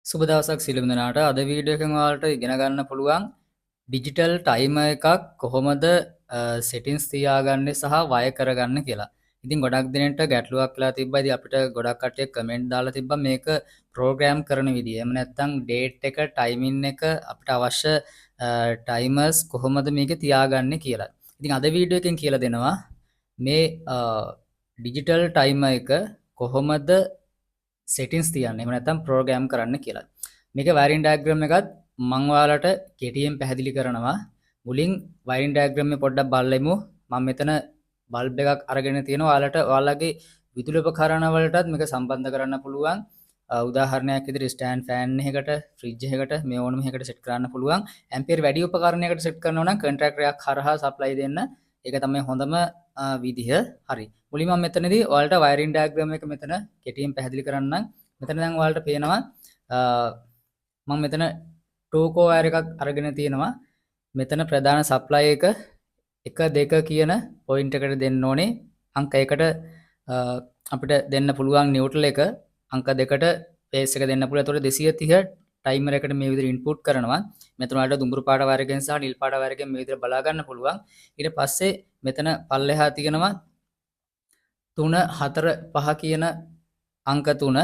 සුබ දවසක් සියලුම දෙනාට. අද වීඩියෝ එකෙන් ඔයාලට ඉගෙන ගන්න පුළුවන් ඩිජිටල් ටයිමර් එකක් කොහොමද සෙටින්ස් තියාගන්නේ සහ වය කරගන්න කියලා. ඉතින් ගොඩක් දෙනෙක්ට ගැටලුවක් වෙලා තිබ්බා. ඉතින් අපිට ගොඩක් කට්ටිය කමෙන්ට් දාලා තිබ්බා මේක ප්‍රෝග්‍රෑම් කරන විදිය. එහෙම නැත්නම් ඩේට් එක, ටයිමින් එක අපිට අවශ්‍ය ටයිමර්ස් කොහොමද මේක තියාගන්නේ කියලා. ඉතින් අද වීඩියෝ එකෙන් කියලා දෙනවා මේ ඩිජිටල් ටයිමර් එක කොහොමද සෙටින්ස් තියන්න එහෙම නැත්නම් ප්‍රෝග්‍රෑම් කරන්න කියලා. මේක වයරින් ඩයග්‍රෑම් එකත් මම ඔයාලට කෙටියෙන් පැහැදිලි කරනවා. මුලින් වයරින් ඩයග්‍රෑම් එක පොඩ්ඩක් බලමු. මම මෙතන බල්බ් එකක් අරගෙන තියෙනවා. ඔයාලට ඔයාලගේ විදුලි උපකරණ වලටත් මේක සම්බන්ධ කරන්න පුළුවන්. උදාහරණයක් විදිහට ස්ටෑන්ඩ් ෆෑන් එකකට, ෆ්‍රිජ් එකකට මේ ඕනම එකකට සෙට් කරන්න පුළුවන්. ඇම්පියර් වැඩි උපකරණයකට සෙට් කරනවා නම් කන්ට්‍රැක්ටර් එකක් හරහා සප්ලයි දෙන්න. ඒක තමයි හොඳම විදිහ. හරි. මුලින්ම මම මෙතනදී ඔයාලට වයරින් ඩයග්‍රෑම් එක මෙතන කෙටියෙන් පැහැදිලි කරන්නම්. මෙතන දැන් ඔයාලට පේනවා මම මෙතන 2 කෝ වයර් එකක් අරගෙන තියෙනවා. මෙතන ප්‍රධාන සප්ලයි එක 1 2 කියන පොයින්ට් එකට දෙන්න ඕනේ. අංක 1ට අපිට දෙන්න පුළුවන් නිව්ට්‍රල් එක, අංක 2ට බේස් එක දෙන්න පුළුවන්. ඒතකොට 230 ටයිමර් එකට මේ විදිහට ඉන්පුට් කරනවා. මෙතන වලට දුඹුරු පාට වයර් එකෙන් සහ නිල් පාට වයර් එකෙන් මේ විදිහට බලා ගන්න පුළුවන්. ඊට පස්සේ මෙතන පල්ලෙහා තියෙනවා 3 4 5 කියන අංක 3.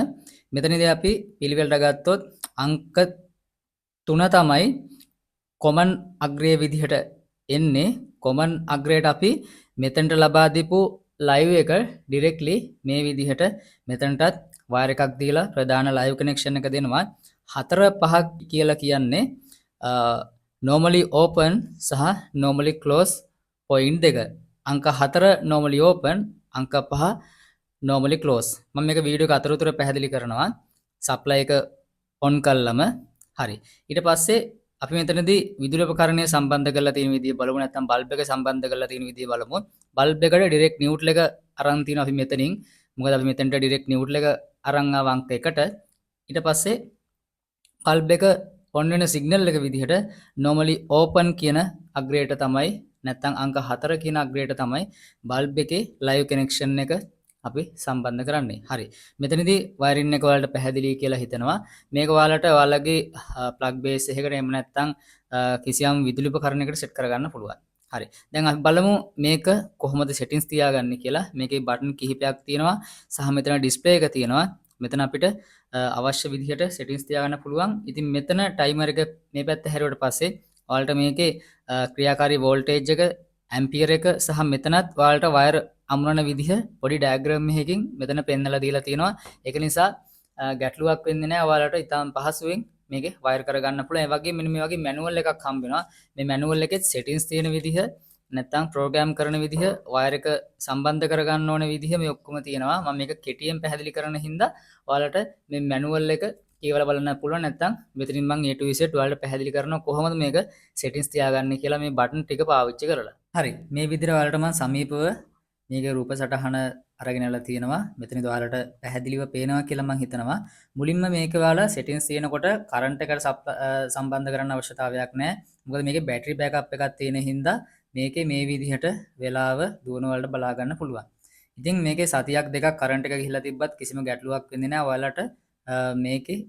මෙතනදී අපි පිළිවෙලට ගත්තොත් අංක 3 තමයි කොමන් අග්‍රයේ විදිහට එන්නේ. කොමන් අග්‍රයට අපි මෙතනට ලබා දීපු ලයිව් එක ඩිරෙක්ට්ලි මේ විදිහට මෙතනටත් වයර් එකක් දීලා ප්‍රධාන ලයිව් කනෙක්ෂන් එක දෙනවා. 4 5 කියලා කියන්නේ normally open සහ normally close point දෙක. අංක 4 normally open, අංක 5 normally close. මම මේක වීඩියෝ එක අතරතුර පැහැදිලි කරනවා. සප්ලයි එක ඔන් කළාම හරි. ඊට පස්සේ අපි මෙතනදී විදුලි උපකරණය සම්බන්ධ කරලා තියෙන විදිය බලමු. නැත්නම් බල්බ් එක සම්බන්ධ කරලා තියෙන විදිය බලමු. බල්බ් එකට ඩිරෙක්ට් නිව්ට්‍රල් එක අරන් තියෙනවා අපි මෙතනින්. මොකද අපි මෙතනට ඩිරෙක්ට් නිව්ට්‍රල් එක අරන් ආව අංක 1ට. ඊට පස්සේ බල්බ් එක ඔන් වෙන සිග්නල් එක විදිහට normally open කියන අග්‍රයට තමයි නැත්නම් අංක 4 කියන අග්‍රයට තමයි බල්බ් එකේ ලයිව් කනෙක්ෂන් එක අපි සම්බන්ධ කරන්නේ. හරි. මෙතනදී වයරින් එක ඔයාලට පැහැදිලි කියලා හිතනවා. මේක ඔයාලට ඔයාලගේ ප්ලග් බේස් එකකට එහෙම නැත්නම් කිසියම් විදුලි උපකරණයකට සෙට් කරගන්න පුළුවන්. හරි. දැන් අපි බලමු මේක කොහොමද සෙටින්ස් තියාගන්නේ කියලා. මේකේ බටන් කිහිපයක් තියෙනවා සහ මෙතන ඩිස්ප්ලේ එක තියෙනවා. මෙතන අපිට අවශ්‍ය විදිහට සෙටින්ස් තියාගන්න පුළුවන්. ඉතින් මෙතන ටයිමර් එක මේ පැත්ත හැරුවට පස්සේ ඔයාලට මේකේ ක්‍රියාකාරී වෝල්ටේජ් එක, ඇම්පියර් එක සහ මෙතනත් ඔයාලට වයර් අමුණන විදිහ පොඩි ඩයග්‍රෑම් එකකින් මෙතන පෙන්නලා දීලා තියෙනවා. ඒක නිසා ගැටලුවක් වෙන්නේ නැහැ. ඔයාලට ඉතාම පහසුවෙන් මේකේ වයර් කරගන්න පුළුවන්. ඒ වගේම මෙන්න මේ වගේ මැනුවල් එකක් හම්බ වෙනවා. මේ මැනුවල් එකේ සෙටින්ස් තියෙන විදිහ නැත්නම් ප්‍රෝග්‍රෑම් කරන විදිහ, වයර් එක සම්බන්ධ කරගන්න ඕන විදිහ මේ ඔක්කොම තියෙනවා. මම මේක කෙටියෙන් පැහැදිලි කරන හින්දා ඔයාලට මේ මැනුවල් එක කියවලා බලන්න පුළුවන්. නැත්නම් මෙතනින් මම A to Z ඔයාලට පැහැදිලි කරනවා කොහොමද මේක සෙටින්ස් තියාගන්නේ කියලා මේ බටන් ටික පාවිච්චි කරලා. හරි. මේ විදිහට ඔයාලට මම සමීපව මේකේ රූප සටහන අරගෙන යලා තියෙනවා. මෙතනදී ඔයාලට පැහැදිලිව පේනවා කියලා මම හිතනවා. මුලින්ම මේක ඔයාලා සෙටින්ස් තියෙනකොට කරන්ට් එකට සම්බන්ධ කරන්න අවශ්‍යතාවයක් නැහැ. මොකද මේකේ බැටරි බෑකප් එකක් තියෙන හින්දා මේකේ මේ විදිහට වෙලාව දුවන වලට බලා ගන්න පුළුවන්. ඉතින් මේකේ සතියක් දෙකක් කරන්ට් එක ගිහිලා තිබ්බත් කිසිම ගැටලුවක් වෙන්නේ නැහැ. ඔයාලට මේකේ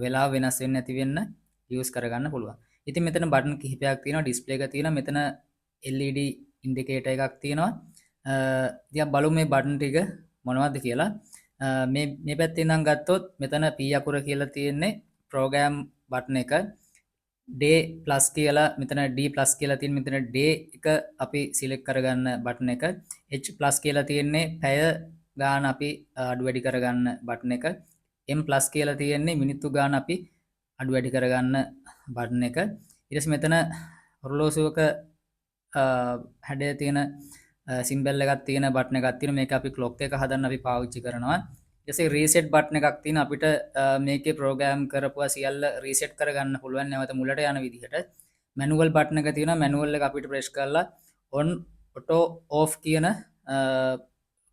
වෙලාව වෙනස් වෙන්නේ නැති වෙන්න යූස් කරගන්න පුළුවන්. ඉතින් මෙතන බටන් කිහිපයක් තියෙනවා, ඩිස්ප්ලේ එක තියෙනවා, මෙතන LED ඉන්ඩිකේටර් එකක් තියෙනවා. ඉතින් බලමු මේ බටන් ටික මොනවද කියලා. මේ පැත්තේ ඉඳන් ගත්තොත් මෙතන P අකුර කියලා තියෙන්නේ ප්‍රෝග්‍රෑම් බටන් එක. day plus කියලා මෙතන D plus කියලා තියෙන මෙතන day එක අපි සිලෙක්ට් කරගන්න බටන් එක. H plus කියලා තියෙන්නේ පැය ගාන අපි අඩු වැඩි කරගන්න බටන් එක. M plus කියලා තියෙන්නේ මිනිත්තු ගාන අපි අඩු වැඩි කරගන්න බටන් එක. ඊට පස්සේ මෙතන ඔරලෝසුවක හැඩය තියෙන සිම්බල් එකක් තියෙන බටන් එකක් තියෙනවා. මේක අපි ක්ලොක් එක හදන්න අපි පාවිච්චි කරනවා. ඊට පස්සේ රීසෙට් බටන් එකක් තියෙනවා. අපිට මේකේ ප්‍රෝග්‍රෑම් කරපුවා සියල්ල රීසෙට් කරගන්න පුළුවන් නැවත මුලට යන විදිහට. මැනුවල් බටන් එක තියෙනවා. මැනුවල් එක අපිට ප්‍රෙස් කරලා on auto off කියන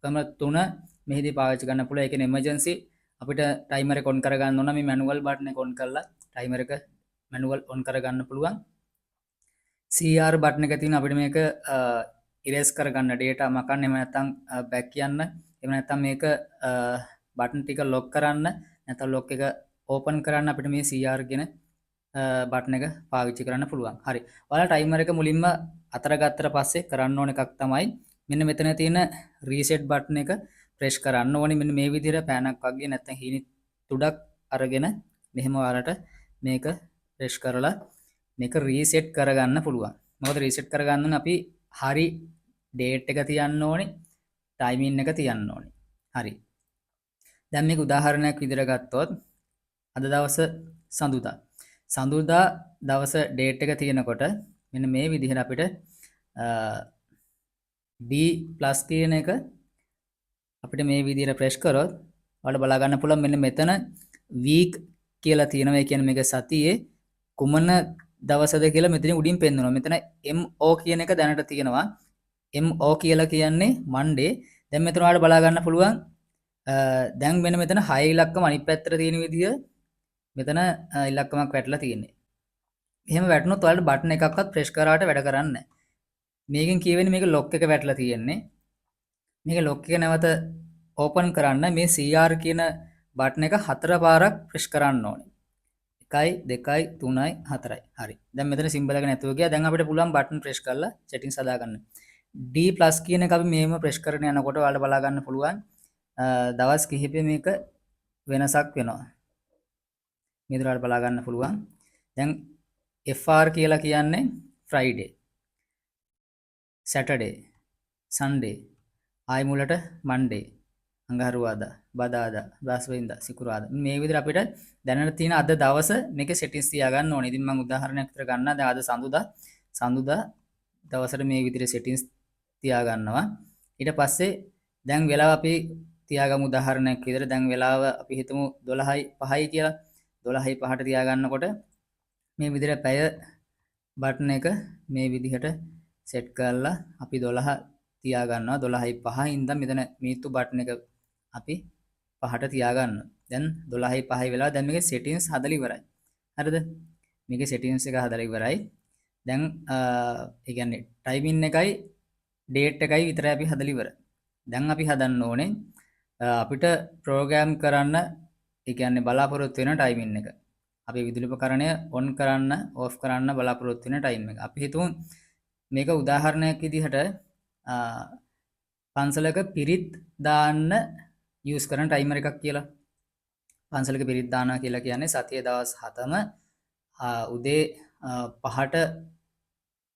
ක්‍රම තුන මෙහිදී පාවිච්චි කරන්න පුළුවන්. ඒ කියන්නේ එමර්ජන්සි අපිට ටයිමර් එක ඔන් කරගන්න ඕන. මේ මැනුවල් බටන් එක ඔන් කරලා ටයිමර් එක මැනුවල් ඔන් කරගන්න පුළුවන්. CR බටන් එක තියෙනවා. අපිට මේක ඉරේස් කරගන්න ඩේටා මකන්න, එහෙම නැත්නම් බැක් යන්න, එහෙම නැත්නම් මේක බටන් ටික ලොක් කරන්න, නැත්නම් ලොක් එක ඕපන් කරන්න අපිට මේ CR කියන බටන් එක පාවිච්චි කරන්න පුළුවන්. හරි. ඔයාලා ටයිමර් එක මුලින්ම අතර ගත්තට පස්සේ කරන්න ඕන එකක් තමයි මෙන්න මෙතන තියෙන රීසෙට් බටන් එක ප්‍රෙස් කරන්න ඕනේ. මෙන්න මේ විදිහට පෑනක් වගේ නැත්නම් හීනි තුඩක් අරගෙන මෙහෙම ඔයාලට මේක ප්‍රෙස් කරලා මේක රීසෙට් කරගන්න පුළුවන්. මොකද රීසෙට් කරගන්න නම් අපි හරි ඩේට් එක තියන්න ඕනේ, ටයිමින් එක තියන්න ඕනේ. හරි. දැන් මේක උදාහරණයක් විදිහට ගත්තොත් අද දවස සඳුදා. සඳුදා දවස ඩේට් එක තියෙනකොට මෙන්න මේ විදිහට අපිට B+ කියන එක අපිට මේ විදිහට ප්‍රෙස් කරොත් ඔයාලට බලා ගන්න පුළුවන් මෙන්න මෙතන week කියලා තියෙනවා. ඒ කියන්නේ මේක සතියේ කුමන දවසද කියලා මෙතන උඩින් පෙන්වනවා. මෙතන MO කියන එක දැනට තියෙනවා. MO කියලා කියන්නේ Monday. දැන් මෙතන ඔයාලට බලා ගන්න පුළුවන් දැන් මෙන්න මෙතන 6 ඉලක්කම අනිත් පැත්තට තියෙන විදිය මෙතන ඉලක්කමක් වැටලා තියෙන්නේ. එහෙම වැටුණොත් ඔයාලට බටන් එකක්වත් ප්‍රෙස් කරාට වැඩ කරන්නේ නැහැ. මේකෙන් කියවෙන්නේ මේක ලොක් එක වැටලා තියෙන්නේ. මේක ලොක් එක නැවත ඕපන් කරන්න මේ CR කියන බටන් එක 4 පාරක් ප්‍රෙස් කරන්න ඕනේ. 1 2 3 4යි. හරි. දැන් මෙතන සිම්බල් එක නැතුව ගියා. දැන් අපිට පුළුවන් බටන් ප්‍රෙස් කරලා සෙටින්ග්ස් හදාගන්න. D+ කියන එක අපි මෙහෙම ප්‍රෙස් කරගෙන යනකොට ඔයාලට බලා ගන්න පුළුවන් දවස් කිහිපෙ මේක වෙනසක් වෙනවා. මේ විදිහට බලා ගන්න පුළුවන්. දැන් FR කියලා කියන්නේ Friday, Saturday, Sunday, ආයි මුලට Monday, අඟහරුවාදා, බදාදා, බ්‍රහස්පතින්දා, සිකුරාදා. මේ විදිහට අපිට දැනට තියෙන අද දවස මේක සෙටින්ග්ස් තියාගන්න ඕනේ. ඉතින් මම උදාහරණයක් විතර ගන්නවා. දැන් අද සඳුදා දවසට මේ විදිහට සෙටින්ග්ස් තියාගන්නවා. ඊට පස්සේ දැන් වෙලාව අපි තියාගමු උදාහරණයක් විදිහට. දැන් වෙලාව අපි හිතමු 12:05 කියලා. 12:05ට තියාගන්නකොට මේ විදිහට පැය බටන් එක මේ විදිහට සෙට් කරලා අපි 12 තියාගන්නවා. 12:05 ඉඳන් මෙතන මීතු බටන් එක අපි 5ට තියාගන්නවා. දැන් 12:05 වෙලා දැන් මේකේ සෙටින්ග්ස් හදලා ඉවරයි. හරිද? මේකේ සෙටින්ග්ස් එක හදලා ඉවරයි. දැන් ඒ කියන්නේ ටයිමින් එකයි ඩේට් එකයි විතරයි අපි හදලා ඉවර. දැන් අපි හදන්න ඕනේ අපිට ප්‍රෝග්‍රෑම් කරන්න ඒ කියන්නේ බලාපොරොත්තු වෙන ටයිමින් එක. අපි විදුලි උපකරණය ඔන් කරන්න ඕෆ් කරන්න බලාපොරොත්තු වෙන ටයිම් එක. අපි හිතමු මේක උදාහරණයක් විදිහට පන්සලක පිරිත් දාන්න යූස් කරන ටයිමර් එකක් කියලා. පන්සලක පිරිත් දානවා කියලා කියන්නේ සතියේ දවස් 7ම උදේ 5ට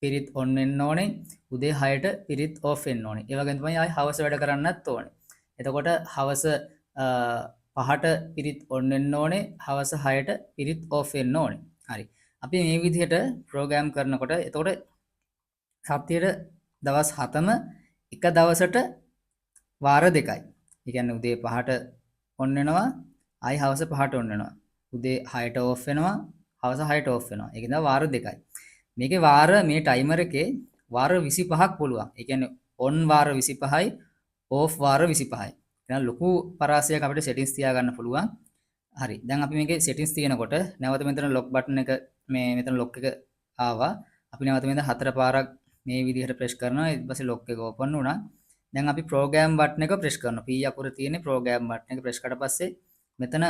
පිරිත් ඔන් වෙන්න ඕනේ. උදේ 6ට පිරිත් ඕෆ් වෙන්න ඕනේ. ඒ වගේම තමයි ආයි හවස වැඩ කරන්නත් ඕනේ. එතකොට හවස 5ට පිරිත් ඔන් වෙන්න ඕනේ. හවස 6ට පිරිත් ඕෆ් වෙන්න ඕනේ. හරි. අපි මේ විදිහට ප්‍රෝග්‍රෑම් කරනකොට එතකොට සතියේ දවස් 7ම එක දවසට වාර දෙකයි. ඒ කියන්නේ උදේ 5ට ඔන් වෙනවා, ආයි හවස 5ට ඔන් වෙනවා. උදේ 6ට ඕෆ් වෙනවා, හවස 6ට ඕෆ් වෙනවා. ඒක නිසා වාර දෙකයි. මේකේ වාර මේ ටයිමර් එකේ වාර 25ක් පුළුවන්. ඒ කියන්නේ ඔන් වාර 25යි, ඕෆ් වාර 25යි. එහෙනම් ලොකු පරාසයක් අපිට සෙටින්ග්ස් තියාගන්න පුළුවන්. හරි. දැන් අපි මේකේ සෙටින්ග්ස් තියෙනකොට නැවත මෙතන ලොක් බටන් එක මේ මෙතන ලොක් එක ආවා. අපි නැවත මෙතන 4 පාරක් මේ විදිහට ප්‍රෙස් කරනවා. ඊට පස්සේ ලොක් එක ඕපන් වුණා. දැන් අපි ප්‍රෝග්‍රෑම් බටන් එක ප්‍රෙස් කරනවා. P අකුර තියෙන ප්‍රෝග්‍රෑම් බටන් එක ප්‍රෙස් කරලා පස්සේ මෙතන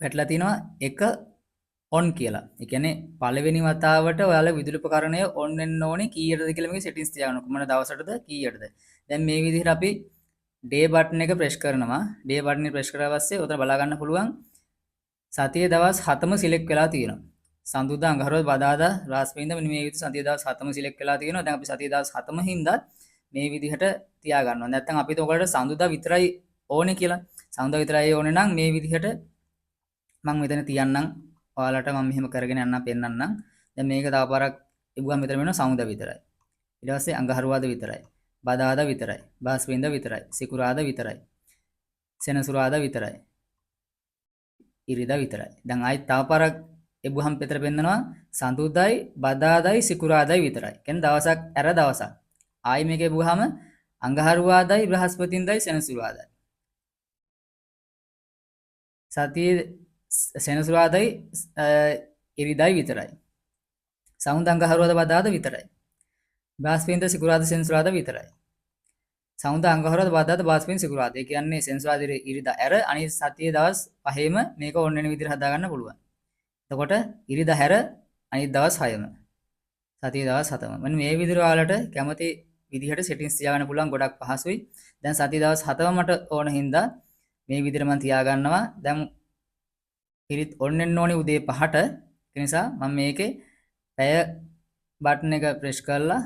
වැටලා තිනවා එක ඔන් කියලා. ඒ කියන්නේ පළවෙනි වතාවට ඔයාලා විදුලි උපකරණය ඔන් වෙන්න ඕනේ කීයටද කියලා මේකේ සෙටින්ග්ස් තියාගන්න. කොමන දවසටද කීයටද. දැන් මේ විදිහට අපි ඩේ බටන් එක ප්‍රෙස් කරනවා. ඩේ බටන් එක ප්‍රෙස් කරලා පස්සේ උතන බලා ගන්න පුළුවන් සතියේ දවස් 7ම සිලෙක්ට් වෙලා තියෙනවා. සඳුදා අඟහරුවාදා බදාදා බ්‍රහස්පතින්දා මෙන්න මේ විදිහට සතියේ දවස් 7ම සිලෙක්ට් වෙලා තියෙනවා. දැන් අපි සතියේ දවස් 7ම හින්දා මේ විදිහට තියාගන්නවා. නැත්නම් අපිට ඔයගලට සඳුදා විතරයි ඕනේ කියලා. සඳුදා විතරයි ඕනේ නම් මේ විදිහට මම මෙතන තියන්නම්. ඔයාලට මම මෙහෙම කරගෙන යන්න පෙන්නන්නම්. දැන් මේක තව පාරක් ඉබුගම් මෙතන වෙනවා සඳුදා විතරයි. ඊට පස්සේ අඟහරුවාදා විතරයි. බදාදා විතරයි. බ්‍රහස්පතින්දා විතරයි. සිකුරාදා විතරයි. සෙනසුරාදා විතරයි. ඉරිදා විතරයි. දැන් ආයෙත් තව පාරක් ඉබුගම් පෙතර පෙන්නනවා සඳුදායි බදාදායි සිකුරාදායි විතරයි. කියන්නේ දවසක් ඇර දවසක්. ආයි මේකේ ඉබුගම අඟහරුවාදායි බ්‍රහස්පතින්දායි සෙනසුරාදායි. සතියේ සෙනසුරාදායි ඉරිදායි විතරයි. සමුද අඟහරුවාදා බදාදා විතරයි. බ්‍රහස්පතින්දා සිකුරාදා සෙනසුරාදා විතරයි. සමුදා අඟහරුවාද බදාදා බ්‍රහස්පති සිකුරාදා. ඒ කියන්නේ සෙන්සුරාදා ඉරිදා ඇර අනිත් සතියේ දවස් 5ෙම මේක ඕන වෙන විදිහට හදා ගන්න පුළුවන්. එතකොට ඉරිදා හැර අනිත් දවස් 6ම සතියේ දවස් 7ම. මෙන්න මේ විදිහට ඔයාලට කැමති විදිහට සෙටින්ග්ස් තියාගන්න පුළුවන් ගොඩක් පහසුයි. දැන් සතියේ දවස් 7ම මට ඕන හින්දා මේ විදිහට මම තියාගන්නවා. දැන් පිරිත් ඔන්නෙන්න ඕනේ උදේ 5ට. ඒ නිසා මම මේකේ පැය බටන් එක ප්‍රෙස් කරලා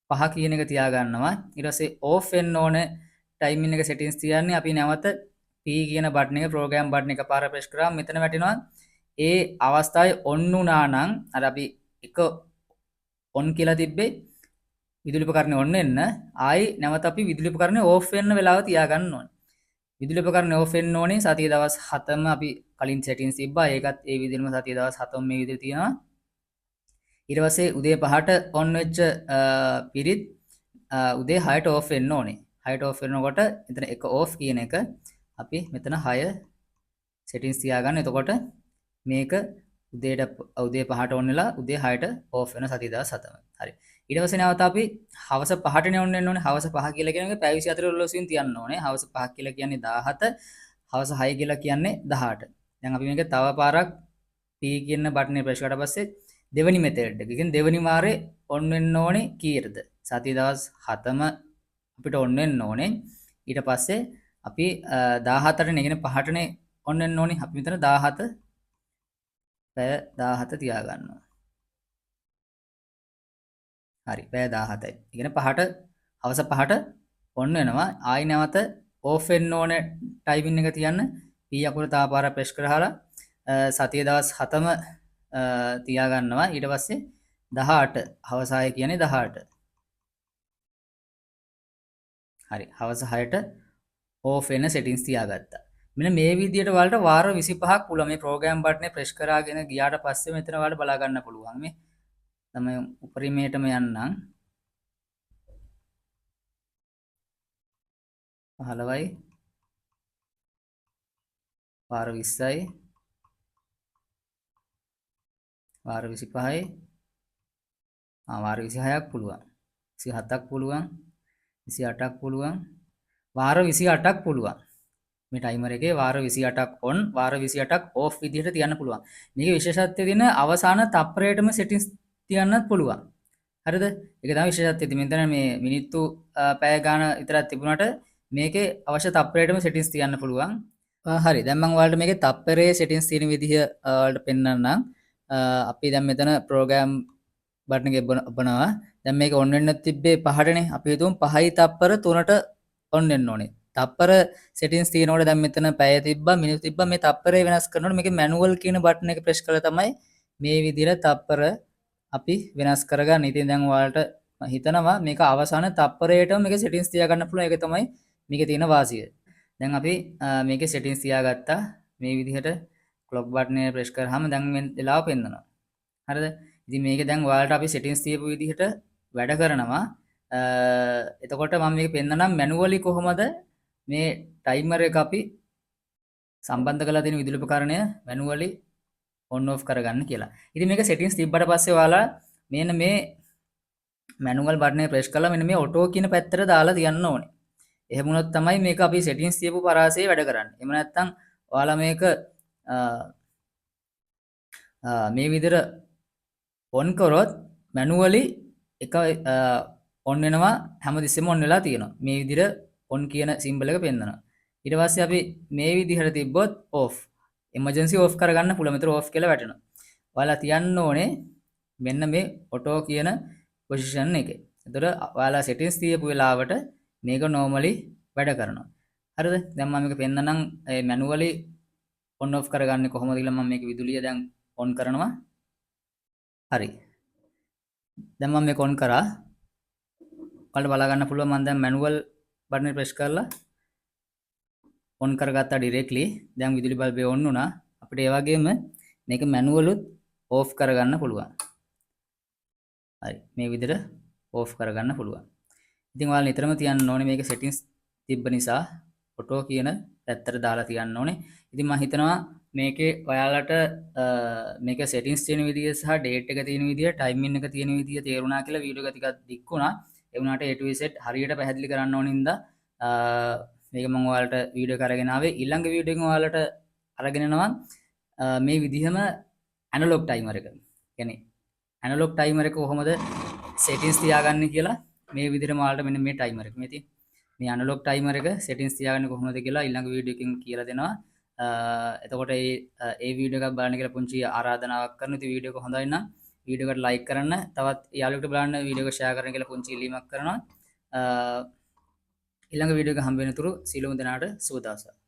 5 කියන එක තියාගන්නවා. ඊට පස්සේ ඕෆ් වෙන්න ඕනේ ටයිමින් එක සෙටින්ග්ස් තියන්නේ අපි නැවත P කියන බටන් එක ප්‍රෝග්‍රෑම් බටන් එක පාර ප්‍රෙස් කරාම මෙතන වැටෙනවා. ඒ අවස්ථාවේ ඔන් වුණා නම් අර අපි එක ඔන් කියලා තිබ්බේ විදුලි උපකරණය ඔන් වෙන්න ආයි නැවත අපි විදුලි උපකරණය ඕෆ් වෙන්න වෙලාව තියාගන්න ඕනේ. විදුලි උපකරණය ඕෆ් වෙන්න ඕනේ සතියේ දවස් 7ම අපි කලින් සෙටින්ග්ස් තිබ්බා. ඒකත් ඒ විදිහටම සතියේ දවස් 7ම මේ විදිහට තියෙනවා. ඊට පස්සේ උදේ 5ට ඔන් වෙච්ච පිරිත් උදේ 6ට ඕෆ් වෙන්න ඕනේ. 6ට ඕෆ් වෙනකොට එතන එක ඕෆ් කියන එක අපි මෙතන 6 සෙටින්ග්ස් තියාගන්න. එතකොට මේක උදේ 5ට ඔන් වෙලා උදේ 6ට ඕෆ් වෙන සතියේ දවස් 7ම. හරි. ඊට පස්සේ නැවත අපි හවස 5ටනේ ඔන් වෙන්න ඕනේ. හවස 5 කියලා කියන්නේ පැය 24 ඔලොස්සෙන් තියන්න ඕනේ. හවස 5 කියලා කියන්නේ 17. හවස 6 කියලා කියන්නේ 18. දැන් අපි මේක තව පාරක් P කියන බටනේ ප්‍රෙස් කරලා පස්සේ දෙවෙනි මෙතඩ් එක. කියන්නේ දෙවෙනි වාරේ ඔන් වෙන්න ඕනේ කීයටද? සතිය දවස් 7ම අපිට ඔන් වෙන්න ඕනේ. ඊට පස්සේ අපි 17ට නේ කියන්නේ 5ටනේ ඔන් වෙන්න ඕනේ. අපි මෙතන 17 පැය 17 තියාගන්නවා. හරි පැය 17යි. ඒ කියන්නේ 5ට හවස 5ට ඔන් වෙනවා. ආයි නැවත ඕෆ් වෙන්න ඕනේ ටයිමින් එක තියන්න. P අකුර තව පාරක් ප්‍රෙස් කරලා සතියේ දවස් 7ම තියාගන්නවා. ඊට පස්සේ 18 හවස 6 කියන්නේ 18. හරි හවස 6ට ඕෆ් වෙන සෙටින්ග්ස් තියාගත්තා. මෙන්න මේ විදිහට ඔයාලට වාර 25ක් පුළුවන්. මේ ප්‍රෝග්‍රෑම් බටනේ ප්‍රෙස් කරාගෙන ගියාට පස්සේ මෙතන ඔයාලට බලා ගන්න පුළුවන්. මේ තමයි උපරිමයටම යන්නම් 15යි වාර 20යි වාර 25යි වාර 26ක් පුළුවන් 27ක් පුළුවන් 28ක් පුළුවන් වාර 28ක් පුළුවන් මේ ටයිමර් එකේ වාර 28ක් ඔන් වාර 28ක් ඕෆ් විදිහට තියන්න පුළුවන්. මේකේ විශේෂත්වය දින අවසාන තප්පරයටම සෙටින්ග්ස් තියන්නත් පුළුවන්. හරිද? ඒක තමයි විශේෂත්වය. මෙතන මේ මිනිත්තු පැය ගාන විතරක් තිබුණාට මේකේ අවශ්‍ය තප්පරයටම සෙටින්ග්ස් තියන්න පුළුවන්. හරි. දැන් මම ඔයාලට මේකේ තප්පරයේ සෙටින්ග්ස් තියෙන විදිහ ඔයාලට පෙන්නන්නම්. අපි දැන් මෙතන ප්‍රෝග්‍රෑම් බටන් එක ඔබනවා. දැන් මේක ඔන් වෙන්න තිබ්බේ 5ටනේ. අපි හිතමු 5යි තප්පර 3ට ඔන් වෙන්න ඕනේ. තප්පර සෙටින්ග්ස් තියෙනකොට දැන් මෙතන පැය තිබ්බා මිනිත්තු තිබ්බා මේ තප්පරේ වෙනස් කරනකොට මේකේ මැනුවල් කියන බටන් එක ප්‍රෙස් කරලා තමයි මේ විදිහට තප්පර අපි වෙනස් කරගන්න. ඉතින් දැන් ඔයාලට හිතනවා මේක අවසාන තප්පරයටම මේක සෙටින්ග්ස් තියාගන්න පුළුවන්. ඒක තමයි මේකේ තියෙන වාසිය. දැන් අපි මේකේ සෙටින්ග්ස් තියාගත්තා. මේ විදිහට ක්ලොක් බටන් එක ප්‍රෙස් කරාම දැන් වෙලාව පෙන්නනවා. හරිද? ඉතින් මේක දැන් ඔයාලට අපි සෙටින්ග්ස් තියපු විදිහට වැඩ කරනවා. එතකොට මම මේක පෙන්නනම් මැනුවලි කොහොමද මේ ටයිමර් එක අපි සම්බන්ධ කරලා තියෙන විදුලි උපකරණය මැනුවලි ඔන් ඔෆ් කරගන්න කියලා. ඉතින් මේක සෙටින්ග්ස් තිබ්බට පස්සේ ඔයාලා මෙන්න මේ මැනුවල් බටන් එක ප්‍රෙස් කරලා මෙන්න මේ ඔටෝ කියන පැත්තට දාලා තියන්න ඕනේ. එහෙම වුණොත් තමයි මේක අපි සෙටින්ග්ස් තියපු පරාසයේ වැඩ කරන්නේ. එහෙම නැත්නම් ඔයාලා මේක මේ විදිහට ඔන් කරොත් මැනුවලි එක ඔන් වෙනවා හැමතිස්සෙම ඔන් වෙලා තියෙනවා. මේ විදිහට ඔන් කියන සිම්බල් එක පෙන්නනවා. ඊට පස්සේ අපි මේ විදිහට තිබ්බොත් ඔෆ් එමර්ජන්සි ඔෆ් කරගන්න පුළුවන්. මෙතන ඔෆ් කියලා වැටෙනවා. ඔයාලා තියන්න ඕනේ මෙන්න මේ ඔටෝ කියන පොසිෂන් එකේ. එතකොට ඔයාලා සෙටින්ග්ස් තියපු වෙලාවට මේක normally වැඩ කරනවා. හරිද? දැන් මම මේක පෙන්නනම් මැනුවලි ඔන් ඔෆ් කරගන්නේ කොහොමද කියලා මම මේක විදුලිය දැන් ඔන් කරනවා. හරි. දැන් මම මේක ඔන් කරා. ඔයාලට බලා ගන්න පුළුවන් මම දැන් මැනුවල් බටන් එක ප්‍රෙස් කරලා ඔන් කරගත්තා ඩිරෙක්ට්ලි. දැන් විදුලි බල්බය ඔන් වුණා. අපිට ඒ වගේම මේක මැනුවලුත් ඕෆ් කරගන්න පුළුවන්. හරි. මේ විදිහට ඕෆ් කරගන්න පුළුවන්. ඉතින් ඔයාලා නිතරම තියන්න ඕනේ මේක සෙටින්ග්ස් තිබ්බ නිසා ඔටෝ කියන පැත්තට දාලා තියන්න ඕනේ. ඉතින් මම හිතනවා මේකේ ඔයාලට මේක සෙටින්ග්ස් තියෙන විදිය සහ ඩේට් එක තියෙන විදිය, ටයිමින් එක තියෙන විදිය තේරුණා කියලා වීඩියෝ එක ටිකක් දික් වුණා. ඒ වුණාට A to Z හරියට පැහැදිලි කරන්න ඕන හින්දා මේක මම ඔයාලට වීඩියෝ එක අරගෙන ආවේ. ඊළඟ වීඩියෝ එකෙන් ඔයාලට අරගෙන එනවා මේ විදිහම ඇනලොග් ටයිමර් එක. කියන්නේ ඇනලොග් ටයිමර් එක කොහොමද සෙටින්ස් තියාගන්නේ කියලා මේ විදිහට ඔයාලට මෙන්න මේ ටයිමර් එක මේ තියෙන්නේ. මේ ඇනලොග් ටයිමර් එක සෙටින්ස් තියාගන්නේ කොහොමද කියලා ඊළඟ වීඩියෝ එකකින් කියලා දෙනවා. එතකොට ඒ වීඩියෝ එකක් බලන්න කියලා පුංචි ආරාධනාවක් කරනවා. ඉතින් වීඩියෝ එක හොඳයි නම් වීඩියෝ එකට ලයික් කරන්න, තවත් යාළුවෙකුට බලන්න වීඩියෝ එක ෂෙයා කරන්න කියලා පුංචි ඉල්ලීමක් කරනවා. ඊළඟ වීඩියෝ එක හම්බ වෙනතුරු සියලුම දෙනාට සුබ දවසක්.